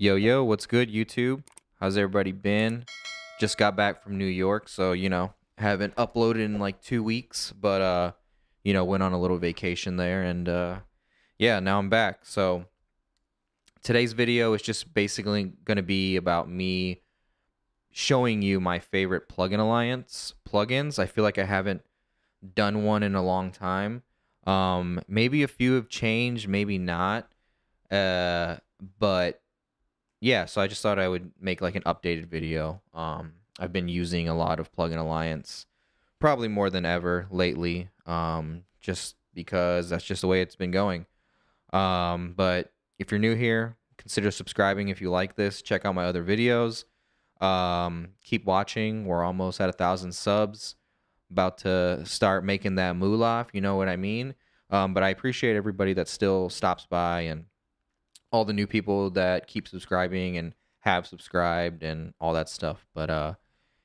Yo, what's good, YouTube? How's everybody been? Just got back from New York, so, haven't uploaded in like 2 weeks, but, went on a little vacation there, and, yeah, now I'm back. So, today's video is just basically going to be about me showing you my favorite plugin alliance plugins. I feel like I haven't done one in a long time. Maybe a few have changed, maybe not, but yeah, so I just thought I would make like an updated video. I've been using a lot of Plugin Alliance, probably more than ever lately, just because that's just the way it's been going. But if you're new here, consider subscribing if you like this. Check out my other videos. Keep watching. We're almost at 1,000 subs. About to start making that moolah, if you know what I mean. But I appreciate everybody that still stops by and all the new people that keep subscribing and have subscribed and all that stuff. But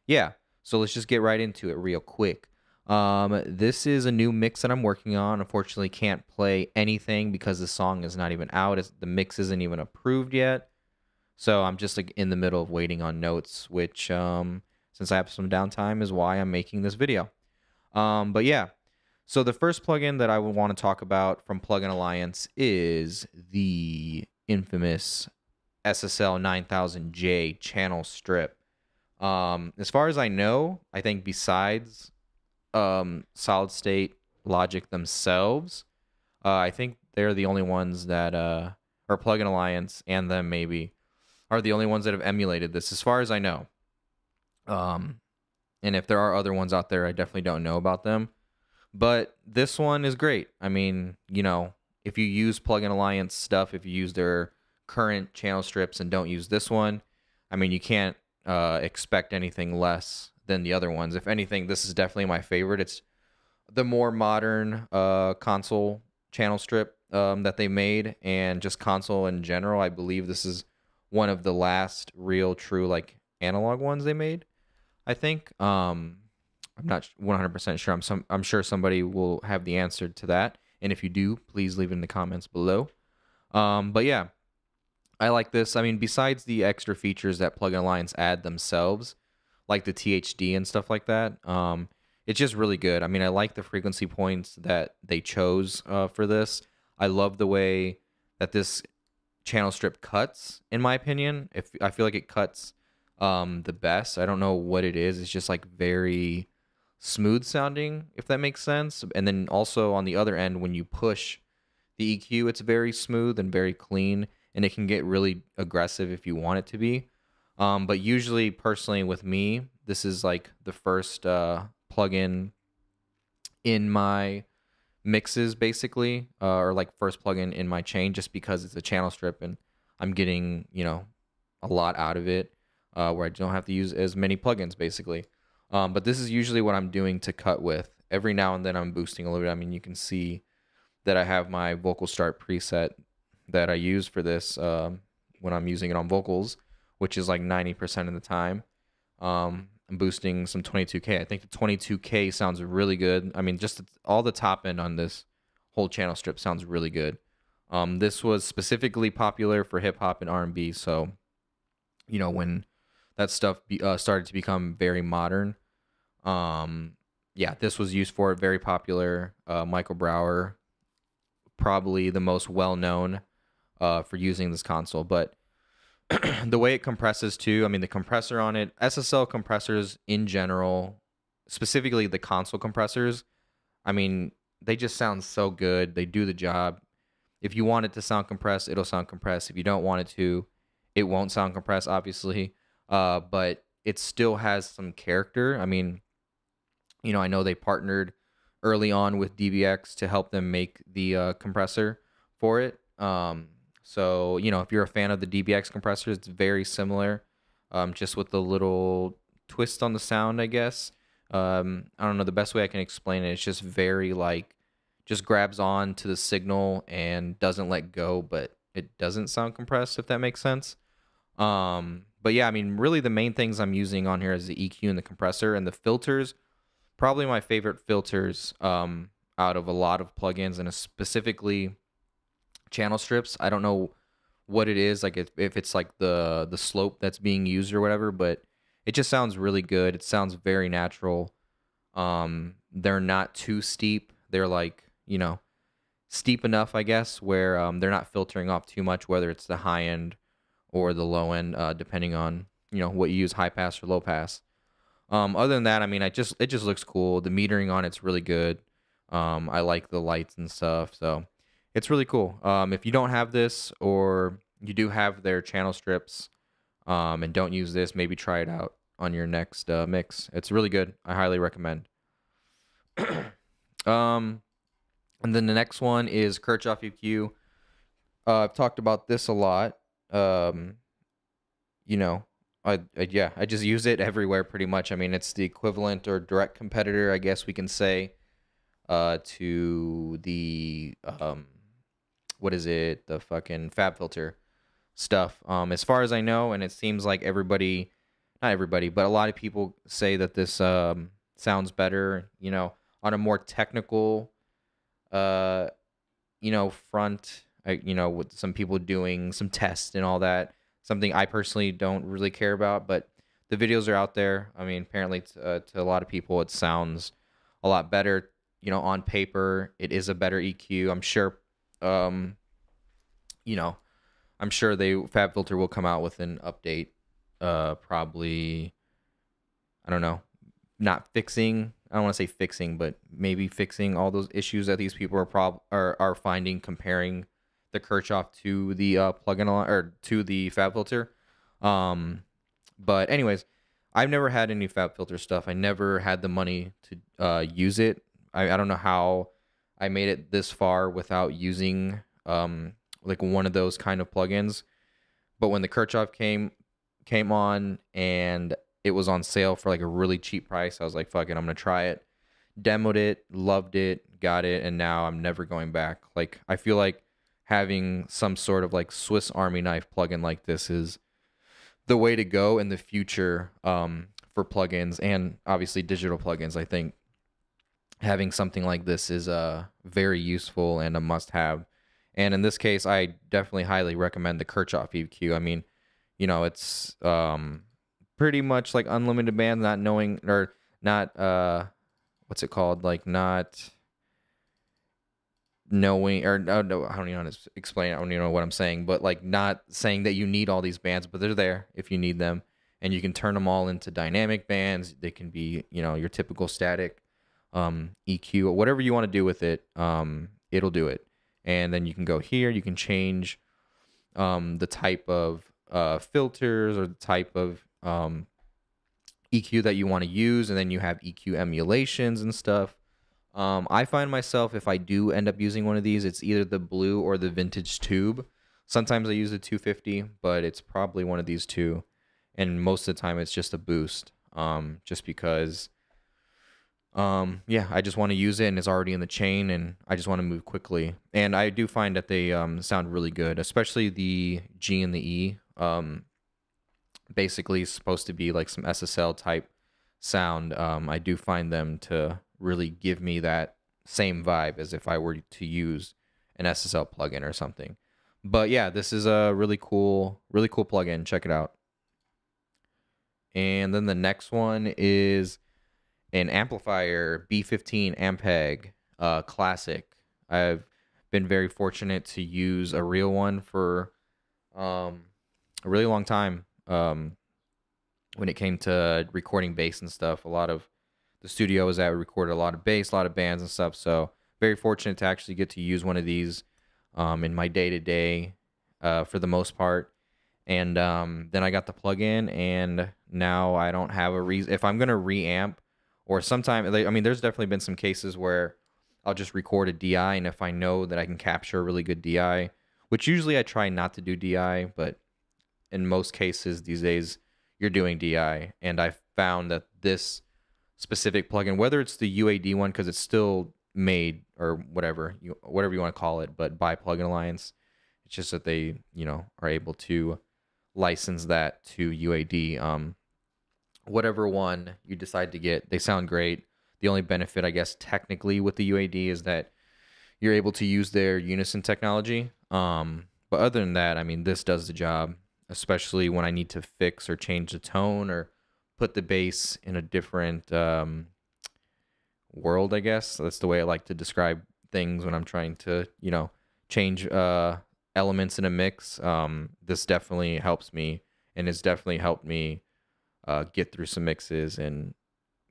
yeah, so let's just get right into it real quick. This is a new mix that I'm working on. Unfortunately, can't play anything because the song is not even out. The mix isn't even approved yet. So I'm just like in the middle of waiting on notes, which since I have some downtime is why I'm making this video. But yeah, so the first plugin that I would want to talk about from Plugin Alliance is the infamous SSL 9000J channel strip. As far as I know, I think besides Solid State Logic themselves, I think they're the only ones that or Plugin Alliance and them maybe are the only ones that have emulated this as far as I know. And if there are other ones out there, I definitely don't know about them. But this one is great. I mean, if you use Plugin Alliance stuff, if you use their current channel strips and don't use this one, I mean, you can't expect anything less than the other ones. If anything, this is definitely my favorite. It's the more modern console channel strip that they made, and just console in general. I believe this is one of the last real, true, like, analog ones they made, I think. I'm not 100% sure. I'm sure somebody will have the answer to that. And if you do, please leave it in the comments below. But yeah, I like this. I mean, besides the extra features that Plugin Alliance add themselves, like the THD and stuff like that, it's just really good. I mean, I like the frequency points that they chose for this. I love the way that this channel strip cuts, in my opinion. I feel like it cuts the best. I don't know what it is. It's just like very smooth sounding, if that makes sense. And then also on the other end, when you push the EQ, it's very smooth and very clean, and it can get really aggressive if you want it to be. But usually, personally, with me, this is like the first plugin in my mixes, basically, or like first plugin in my chain, just because it's a channel strip and I'm getting, a lot out of it, where I don't have to use as many plugins, basically. But this is usually what I'm doing to cut with. Every now and then I'm boosting a little bit. I mean, you can see that I have my vocal start preset that I use for this when I'm using it on vocals, which is like 90% of the time. I'm boosting some 22K. I think the 22K sounds really good. I mean, just all the top end on this whole channel strip sounds really good. This was specifically popular for hip hop and R&B. So, when that stuff started to become very modern, yeah, this was used for it. Very popular. Michael Brower, probably the most well-known for using this console. But the way it compresses too, I mean, the compressor on it, SSL compressors in general, specifically the console compressors, I mean, they just sound so good. They do the job. If you want it to sound compressed, it'll sound compressed. If you don't want it to, it won't sound compressed, obviously. But it still has some character. I mean, I know they partnered early on with DBX to help them make the compressor for it. So, if you're a fan of the DBX compressor, it's very similar, just with a little twist on the sound, I guess. I don't know the best way I can explain it. It's just very just grabs on to the signal and doesn't let go, but it doesn't sound compressed, if that makes sense. But yeah, I mean, really the main things I'm using on here is the EQ and the compressor, and the filters. Probably my favorite filters out of a lot of plugins, and specifically channel strips. I don't know what it is, like if it's like the slope that's being used or whatever, but it just sounds really good. It sounds very natural. They're not too steep. They're like, steep enough, I guess, where they're not filtering off too much, whether it's the high end or the low end, depending on what you use, high pass or low pass. Other than that, I mean, it just looks cool. The metering on it's really good. I like the lights and stuff, so it's really cool. If you don't have this, or you do have their channel strips, and don't use this, maybe try it out on your next mix. It's really good. I highly recommend. um, and then the next one is Kirchhoff EQ. I've talked about this a lot. You know, yeah, I just use it everywhere pretty much. I mean, it's the equivalent or direct competitor, I guess we can say, to the what is it? The fucking Fab Filter stuff. As far as I know, and it seems like everybody, not everybody, but a lot of people say that this sounds better, on a more technical front, with some people doing some tests and all that. Something I personally don't really care about, but the videos are out there. I mean, apparently to a lot of people, it sounds a lot better. On paper, it is a better EQ. I'm sure, you know, I'm sure Fab Filter will come out with an update. Probably, I don't know, not fixing. I don't want to say fixing, but maybe fixing all those issues that these people are finding comparing the Kirchhoff to the plugin or to the Fab Filter. But anyways, I've never had any Fab Filter stuff. I never had the money to use it. I don't know how I made it this far without using like one of those kind of plugins. But when the Kirchhoff came on and it was on sale for like a really cheap price, I was like, fuck it, I'm gonna try it. Demoed it, loved it, got it, and now I'm never going back. Like, I feel like having some sort of like Swiss Army knife plugin like this is the way to go in the future, for plugins and obviously digital plugins. I think having something like this is very useful and a must-have. And in this case, I definitely highly recommend the Kirchhoff EQ. I mean, it's pretty much like unlimited bands, not knowing, or not what's it called, like not knowing, or no, I don't even know how to explain it. I don't even know what I'm saying, but like not saying that you need all these bands, but they're there if you need them, and you can turn them all into dynamic bands. They can be, your typical static EQ, or whatever you want to do with it. It'll do it, and then you can go here. You can change the type of filters or the type of EQ that you want to use, and then you have EQ emulations and stuff. I find myself, if I do end up using one of these, it's either the blue or the vintage tube. Sometimes I use the 250, but it's probably one of these two, and most of the time it's just a boost, just because yeah, I just want to use it and it's already in the chain and I just want to move quickly. And I do find that they sound really good, especially the G and the E. Basically supposed to be like some SSL type sound. I do find them to really give me that same vibe as if I were to use an SSL plugin or something. But yeah, this is a really cool plugin. Check it out. And then the next one is an amplifier, B15 Ampeg Classic. I've been very fortunate to use a real one for a really long time. When it came to recording bass and stuff, a lot of the studio was at recorded a lot of bass, a lot of bands and stuff. So very fortunate to actually get to use one of these in my day-to-day for the most part. And then I got the plug-in, and now I don't have a reason. If I'm gonna reamp, or sometime, I mean, there's definitely been some cases where I'll just record a DI, and if I know that I can capture a really good DI, which usually I try not to do DI, but in most cases these days you're doing DI, and I found that this specific plugin, whether it's the UAD one, because it's still made, or whatever you want to call it, but by Plugin Alliance, it's just that they are able to license that to UAD. Whatever one you decide to get, they sound great. The only benefit, I guess, technically with the UAD is that you're able to use their unison technology. But But other than that, I mean, this does the job, especially when I need to fix or change the tone or put the bass in a different world, I guess. That's the way I like to describe things when I'm trying to, change elements in a mix. This definitely helps me, and it's definitely helped me get through some mixes and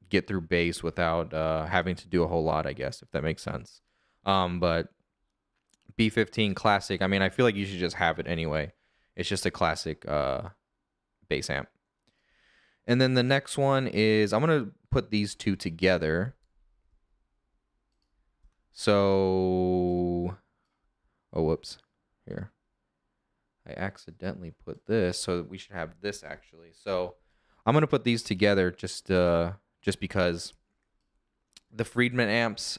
get through bass without having to do a whole lot, I guess, if that makes sense. But B15 Classic, I mean, I feel like you should just have it anyway. It's just a classic bass amp. And then the next one is, I'm going to put these two together. So, oh, whoops. Here. I accidentally put this, so we should have this actually. So I'm going to put these together just because the Friedman amps,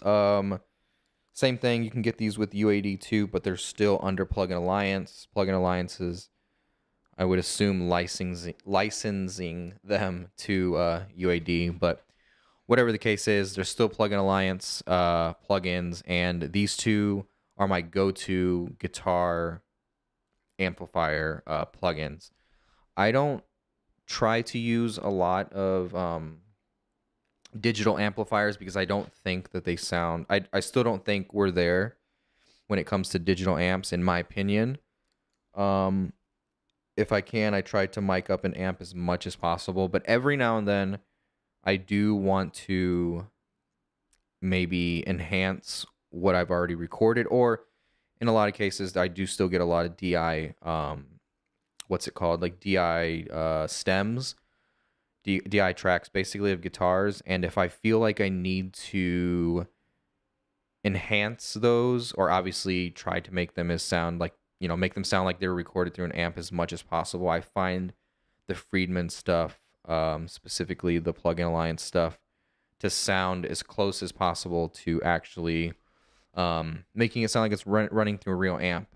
same thing. You can get these with UAD too, but they're still under Plug-in Alliance. Plug-in Alliances, I would assume licensing them to UAD, but whatever the case is, there's still Plug-in Alliance plugins, and these two are my go-to guitar amplifier plugins. I don't try to use a lot of digital amplifiers because I don't think that they sound, I still don't think we're there when it comes to digital amps, in my opinion. If I can, I try to mic up an amp as much as possible, but every now and then I do want to maybe enhance what I've already recorded, or in a lot of cases I do still get a lot of DI, what's it called, like DI stems, DI tracks basically of guitars, and if I feel like I need to enhance those, or obviously try to make them sound like they're recorded through an amp as much as possible, I find the Friedman stuff, specifically the Plug-in Alliance stuff, to sound as close as possible to actually making it sound like it's running through a real amp.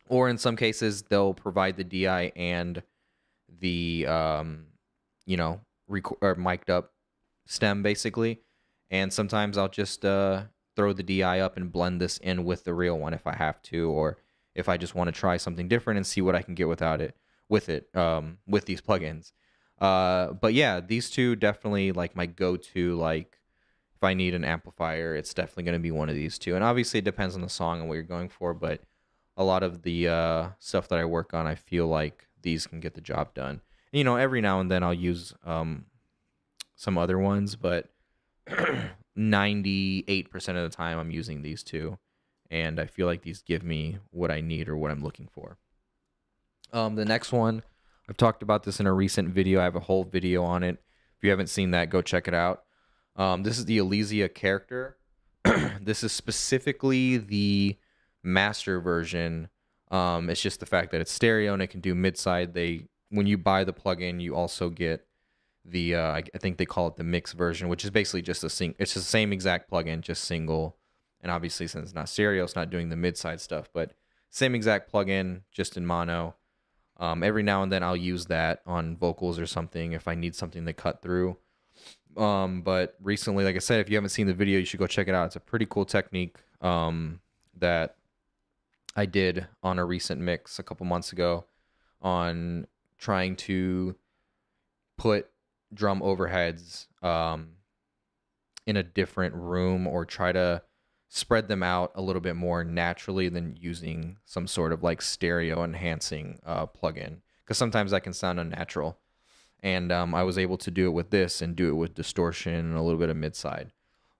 Or in some cases, they'll provide the DI and the or mic'd up stem basically, and sometimes I'll just throw the DI up and blend this in with the real one if I have to, or if I just want to try something different and see what I can get with these plugins. But yeah, these two definitely like my go-to. Like if I need an amplifier, it's definitely going to be one of these two. And obviously it depends on the song and what you're going for, but a lot of the stuff that I work on, I feel like these can get the job done. Every now and then I'll use some other ones, but 98% of the time I'm using these two, and I feel like these give me what I need or what I'm looking for. The next one, I've talked about this in a recent video. I have a whole video on it. If you haven't seen that, go check it out. This is the Elesia character. This is specifically the master version. It's just the fact that it's stereo and it can do mid-side. When you buy the plugin, you also get the I think they call it the mix version, which is basically just it's the same exact plugin, just single. And obviously, since it's not stereo, it's not doing the mid-side stuff, but same exact plugin, just in mono. Every now and then I'll use that on vocals or something if I need something to cut through. But recently, like I said, if you haven't seen the video, you should go check it out. It's a pretty cool technique that I did on a recent mix a couple months ago on trying to put drum overheads in a different room, or try to spread them out a little bit more naturally than using some sort of like stereo enhancing plugin, because sometimes that can sound unnatural. And I was able to do it with this and do it with distortion and a little bit of mid-side.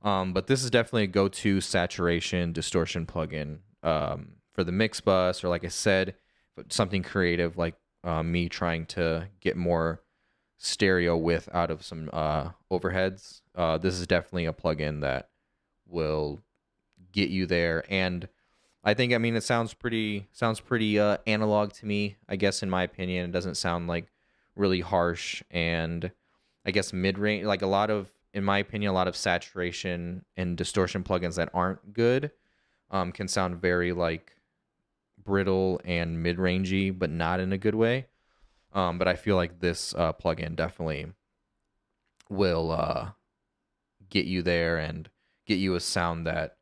But this is definitely a go-to saturation distortion plugin for the mix bus, or like I said, something creative like me trying to get more stereo width out of some overheads. This is definitely a plugin that will get you there. And I think, it sounds pretty analog to me, I guess, in my opinion. It doesn't sound like really harsh, and I guess mid-range, like in my opinion, a lot of saturation and distortion plugins that aren't good can sound very like brittle and mid-rangey, but not in a good way. But I feel like this plugin definitely will get you there and get you a sound that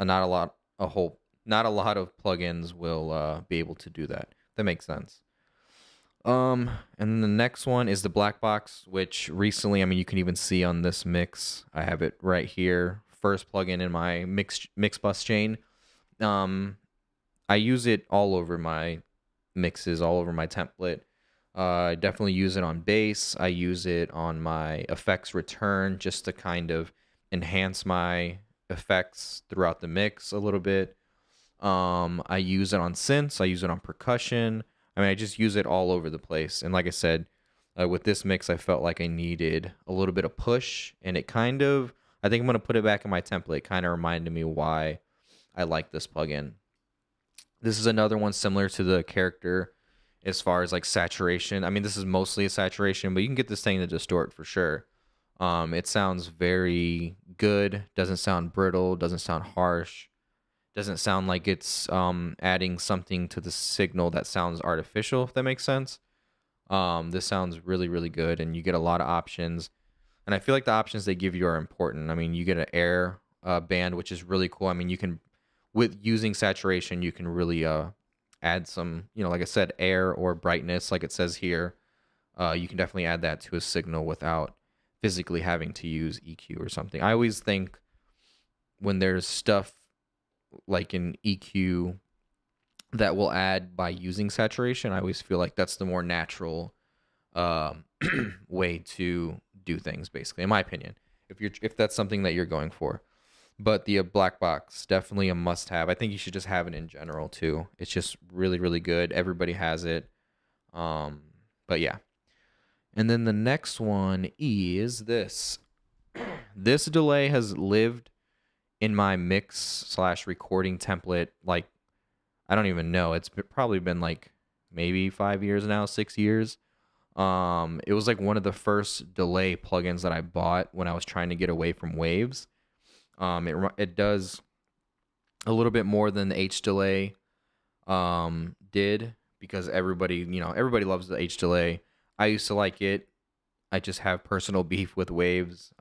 not not a lot of plugins will be able to do that. That makes sense. And then the next one is the Blackbox, which recently, I mean, you can even see on this mix. I have it right here. First plugin in my mix bus chain. I use it all over my mixes, all over my template. I definitely use it on bass. I use it on my effects return just to kind of enhance my effects throughout the mix a little bit. I use it on synths. I use it on percussion. I mean, I just use it all over the place. And like I said, with this mix, I felt like I needed a little bit of push, and it kind of, I think I'm gonna put it back in my template. Kind of reminded me why I like this plugin. This is another one similar to the character as far as like saturation. I mean, this is mostly a saturation, but you can get this thing to distort for sure. It sounds very good. Doesn't sound brittle. Doesn't sound harsh. Doesn't sound like it's adding something to the signal that sounds artificial, if that makes sense. This sounds really, really good, and you get a lot of options. And I feel like the options they give you are important. I mean, you get an air band, which is really cool. I mean, you can, with using saturation, you can really add some, you know, like I said, air or brightness, like it says here. You can definitely add that to a signal without physically having to use EQ or something. I always think when there's stuff like in EQ that will add by using saturation, I always feel like that's the more natural way to do things, basically, in my opinion, if that's something that you're going for. But the Blackbox, definitely a must-have. I think you should just have it in general too. It's just really, really good. Everybody has it. But yeah. And then the next one is this. This delay has lived in my mix/recording template, like, I don't even know. It's probably been like maybe 5 years now, 6 years. It was like one of the first delay plugins that I bought when I was trying to get away from waves. It does a little bit more than the H delay did, because everybody loves the H delay. I used to like it. I just have personal beef with waves.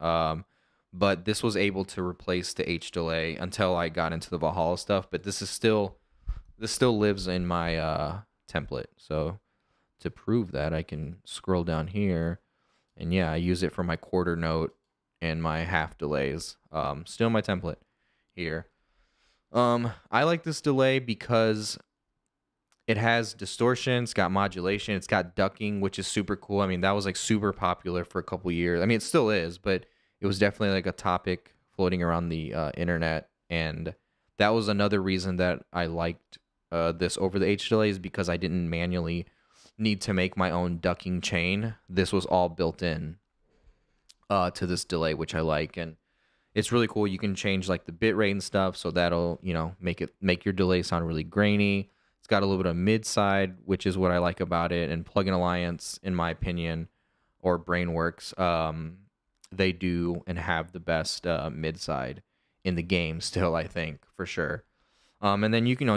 But this was able to replace the H delay until I got into the Valhalla stuff. But this still lives in my template. So to prove that, I can scroll down here, and yeah, I use it for my quarter note and my half delays. Still in my template here. I like this delay because it has distortion, it's got modulation, it's got ducking, which is super cool. I mean, that was like super popular for a couple years. I mean, it still is, but it was definitely like a topic floating around the internet, and that was another reason that I liked this over the H delays, because I didn't manually need to make my own ducking chain. This was all built in to this delay, which I like, and it's really cool. You can change like the bit rate and stuff, so that'll, you know, make your delay sound really grainy. It's got a little bit of mid side, which is what I like about it. And Plugin Alliance, in my opinion, or Brainworks, they do and have the best mid side in the game still, I think, for sure. And then you can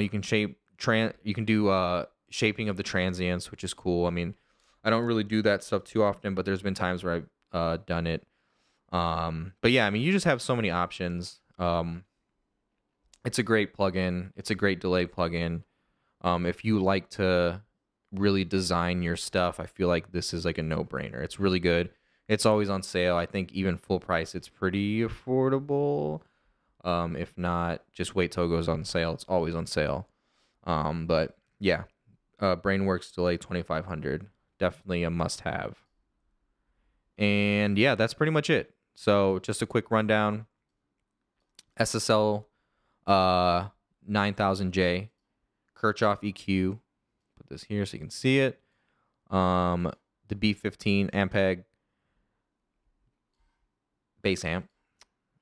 do shaping of the transients, which is cool. I mean, I don't really do that stuff too often, but there's been times where I've done it. But yeah, I mean, you just have so many options. It's a great plugin. It's a great delay plugin. If you like to really design your stuff, I feel like this is like a no-brainer. It's really good. It's always on sale. I think even full price, it's pretty affordable. If not, just wait till it goes on sale. It's always on sale. But yeah, Brainworks Delay 2500, definitely a must-have. And yeah, that's pretty much it. So just a quick rundown. SSL 9000J, Kirchhoff EQ. Put this here so you can see it. The B15 Ampeg bass amp.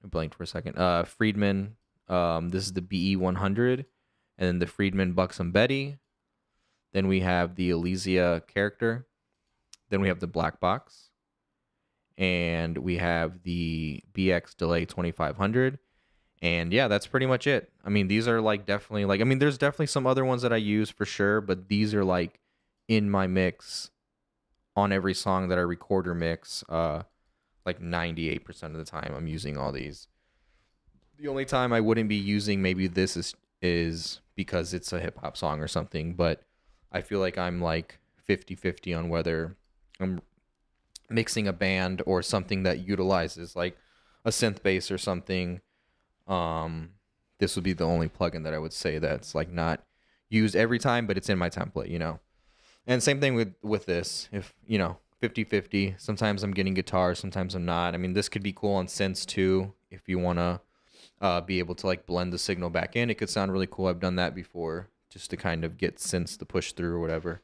I blanked for a second. Friedman. This is the BE100, and then the Friedman Buxom Betty. Then we have the Elesia character. Then we have the Blackbox. And we have the BX Delay 2500. And yeah, that's pretty much it. I mean, these are like definitely like, I mean, there's definitely some other ones that I use for sure, but these are like in my mix on every song that I record or mix. Like 98% of the time I'm using all these. The only time I wouldn't be using maybe this is because it's a hip hop song or something, but I feel like I'm like 50-50 on whether I'm mixing a band or something that utilizes like a synth bass or something. um this would be the only plugin that I would say that's like not used every time, but it's in my template, you know. And same thing with this, if you know, 50-50. Sometimes I'm getting guitar, sometimes I'm not. I mean, this could be cool on synths too, if you want to be able to like blend the signal back in. It could sound really cool. I've done that before, just to kind of get synths to push through or whatever.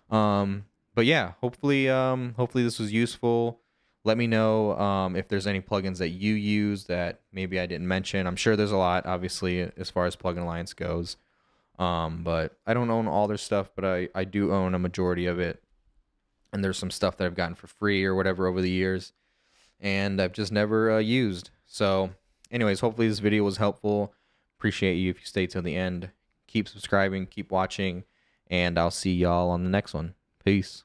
But yeah, hopefully this was useful. Let me know if there's any plugins that you use that maybe I didn't mention. I'm sure there's a lot, obviously, as far as Plugin Alliance goes. But I don't own all their stuff, but I do own a majority of it. And there's some stuff that I've gotten for free or whatever over the years, and I've just never used. So anyways, hopefully this video was helpful. Appreciate you if you stay till the end. Keep subscribing, keep watching, and I'll see y'all on the next one. Peace.